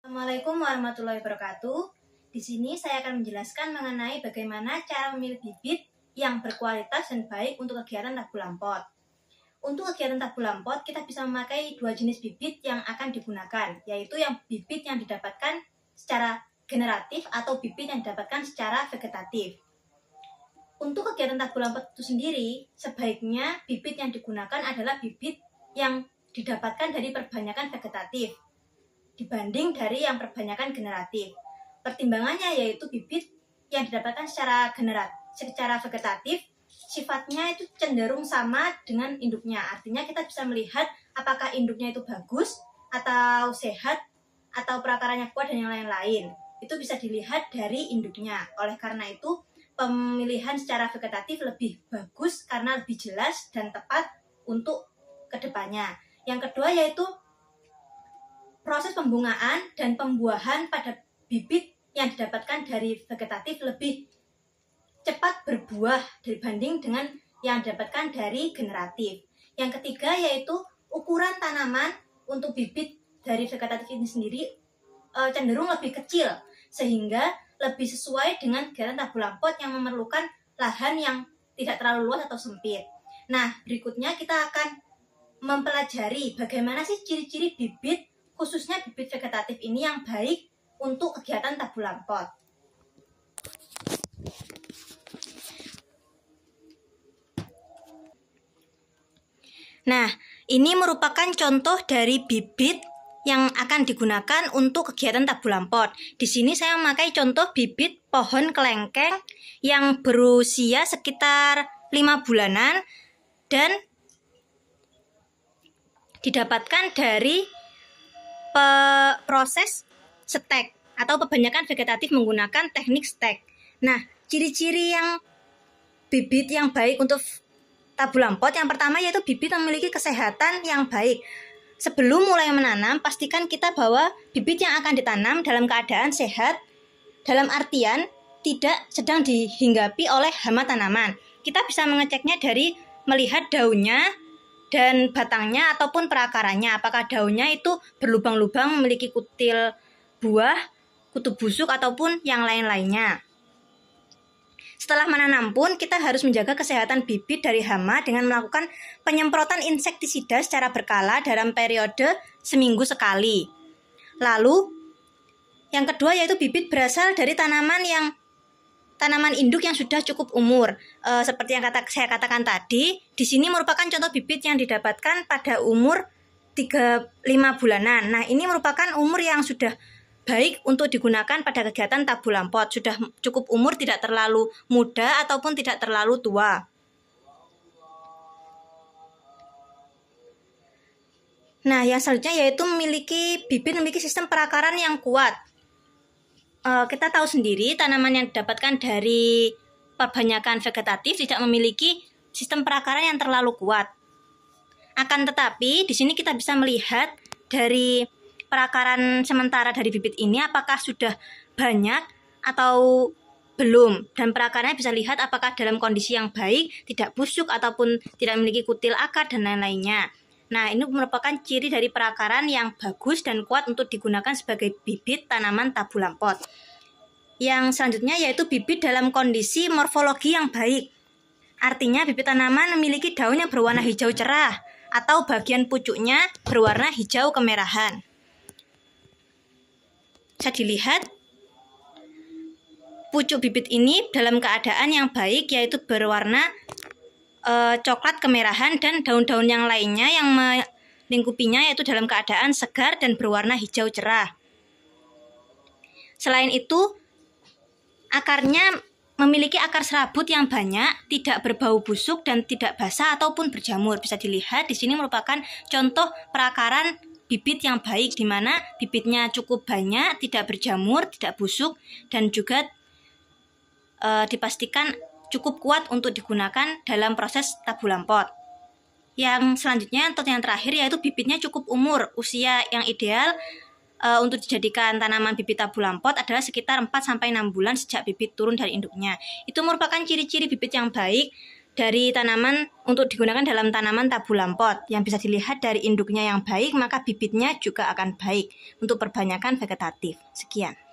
Assalamualaikum warahmatullahi wabarakatuh. Di sini saya akan menjelaskan mengenai bagaimana cara memilih bibit yang berkualitas dan baik untuk kegiatan tabu lampot. Untuk kegiatan tabu lampot, kita bisa memakai dua jenis bibit yang akan digunakan, yaitu yang bibit yang didapatkan secara generatif atau bibit yang didapatkan secara vegetatif. Untuk kegiatan tabu lampot itu sendiri, sebaiknya bibit yang digunakan adalah bibit yang didapatkan dari perbanyakan vegetatif dibanding dari yang perbanyakan generatif. Pertimbangannya yaitu bibit yang didapatkan secara vegetatif sifatnya itu cenderung sama dengan induknya. Artinya kita bisa melihat apakah induknya itu bagus atau sehat atau perakarannya kuat dan yang lain-lain. Itu bisa dilihat dari induknya. Oleh karena itu pemilihan secara vegetatif lebih bagus karena lebih jelas dan tepat untuk kedepannya. Yang kedua yaitu proses pembungaan dan pembuahan pada bibit yang didapatkan dari vegetatif lebih cepat berbuah dibanding dengan yang didapatkan dari generatif. Yang ketiga yaitu ukuran tanaman untuk bibit dari vegetatif ini sendiri cenderung lebih kecil sehingga lebih sesuai dengan kegiatan tabu lampot yang memerlukan lahan yang tidak terlalu luas atau sempit. Nah, berikutnya kita akan mempelajari bagaimana sih ciri-ciri bibit khususnya bibit vegetatif ini yang baik untuk kegiatan tabu lampot. Nah, ini merupakan contoh dari bibit yang akan digunakan untuk kegiatan tabu lampot. Di sini saya memakai contoh bibit pohon kelengkeng yang berusia sekitar 5 bulanan dan didapatkan dari proses stek atau pembanyakan vegetatif menggunakan teknik stek. Nah, ciri-ciri yang bibit yang baik untuk tabu lampot yang pertama yaitu bibit memiliki kesehatan yang baik. Sebelum mulai menanam, pastikan kita bahwa bibit yang akan ditanam dalam keadaan sehat, dalam artian tidak sedang dihinggapi oleh hama tanaman. Kita bisa mengeceknya dari melihat daunnya dan batangnya ataupun perakarannya. Apakah daunnya itu berlubang-lubang, memiliki kutil buah, kutu busuk ataupun yang lain-lainnya. Setelah menanam pun kita harus menjaga kesehatan bibit dari hama dengan melakukan penyemprotan insektisida secara berkala dalam periode seminggu sekali. Lalu yang kedua yaitu bibit berasal dari tanaman induk yang sudah cukup umur. Seperti yang saya katakan tadi, di sini merupakan contoh bibit yang didapatkan pada umur 5 bulanan. Nah, ini merupakan umur yang sudah baik untuk digunakan pada kegiatan tabu lampot. Sudah cukup umur, tidak terlalu muda ataupun tidak terlalu tua. Nah, yang selanjutnya yaitu bibit memiliki sistem perakaran yang kuat. Kita tahu sendiri tanaman yang didapatkan dari perbanyakan vegetatif tidak memiliki sistem perakaran yang terlalu kuat. Akan tetapi di sini kita bisa melihat dari perakaran sementara dari bibit ini apakah sudah banyak atau belum, dan perakarannya bisa lihat apakah dalam kondisi yang baik, tidak busuk ataupun tidak memiliki kutil akar dan lain-lainnya. Nah, ini merupakan ciri dari perakaran yang bagus dan kuat untuk digunakan sebagai bibit tanaman tabu lampot. Yang selanjutnya yaitu bibit dalam kondisi morfologi yang baik. Artinya bibit tanaman memiliki daun yang berwarna hijau cerah atau bagian pucuknya berwarna hijau kemerahan. Bisa dilihat pucuk bibit ini dalam keadaan yang baik yaitu berwarna coklat kemerahan dan daun-daun yang lainnya yang melingkupinya yaitu dalam keadaan segar dan berwarna hijau cerah. Selain itu, akarnya memiliki akar serabut yang banyak, tidak berbau busuk dan tidak basah ataupun berjamur. Bisa dilihat di sini merupakan contoh perakaran bibit yang baik di mana bibitnya cukup banyak, tidak berjamur, tidak busuk dan juga dipastikan cukup kuat untuk digunakan dalam proses tabu lampot. Yang selanjutnya atau yang terakhir yaitu bibitnya cukup umur. Usia yang ideal untuk dijadikan tanaman bibit tabu lampot adalah sekitar 4-6 bulan sejak bibit turun dari induknya. Itu merupakan ciri-ciri bibit yang baik dari tanaman untuk digunakan dalam tanaman tabu lampot yang bisa dilihat dari induknya yang baik, maka bibitnya juga akan baik untuk perbanyakan vegetatif. Sekian.